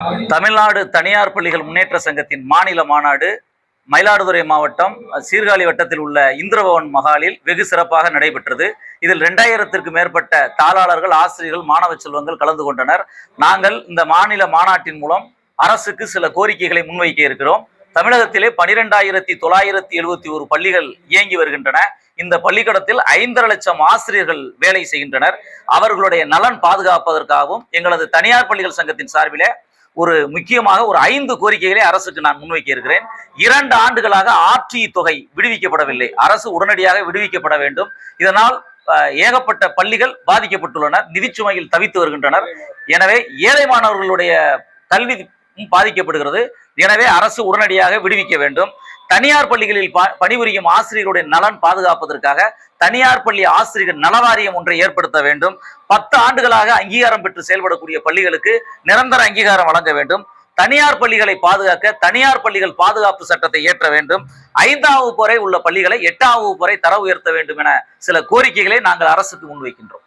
தமிழ்நாடு தனியார் பள்ளிகள் முன்னேற்ற சங்கத்தின் மாநில மாநாடு மயிலாடுதுறை மாவட்டம் சீர்காழி வட்டத்தில் உள்ள இந்திரபவன் மகாலில் வெகு சிறப்பாக நடைபெற்றது. இதில் 2000த்திற்கு மேற்பட்ட தாளாளர்கள், ஆசிரியர்கள், மாணவ செல்வங்கள் கலந்து கொண்டனர். நாங்கள் இந்த மாநில மாநாட்டின் மூலம் அரசுக்கு சில கோரிக்கைகளை முன்வைக்க இருக்கிறோம். தமிழகத்திலே 12,971 பள்ளிகள் இயங்கி வருகின்றன. இந்த பள்ளிக்கூடத்தில் 5,5 லட்சம் ஆசிரியர்கள் வேலை செய்கின்றனர். அவர்களுடைய நலன் பாதுகாப்பதற்காகவும் எங்களது தனியார் பள்ளிகள் சங்கத்தின் சார்பிலே முக்கியமாக 5 கோரிக்கைகளை அரசுக்கு நான் முன்வைக்க இருக்கிறேன். 2 ஆண்டுகளாக ஆர்டி தொகை விடுவிக்கப்படவில்லை. அரசு உடனடியாக விடுவிக்கப்பட வேண்டும். இதனால் ஏகப்பட்ட பள்ளிகள் பாதிக்கப்பட்டுள்ளனர், நிதிச்சுமையில் தவித்து வருகின்றனர். எனவே ஏழை மாணவர்களுடைய கல்வி பாதிக்கப்படுகிறது. எனவே அரசு உடனடியாக விடுவிக்க வேண்டும். தனியார் பள்ளிகளில் பணிபுரியும் ஆசிரியர்களுடைய நலன் பாதுகாப்பதற்காக தனியார் பள்ளி ஆசிரியர்கள் நல வாரியம் ஒன்றை ஏற்படுத்த வேண்டும். 10 ஆண்டுகளாக அங்கீகாரம் பெற்று செயல்படக்கூடிய பள்ளிகளுக்கு நிரந்தர அங்கீகாரம் வழங்க வேண்டும். தனியார் பள்ளிகளை பாதுகாக்க தனியார் பள்ளிகள் பாதுகாப்பு சட்டத்தை ஏற்ற வேண்டும். 5ஆம் வகுப்பு வரை உள்ள பள்ளிகளை 8ஆம் வகுப்பு வரை தர உயர்த்த வேண்டும் என சில கோரிக்கைகளை நாங்கள் அரசுக்கு முன்வைக்கின்றோம்.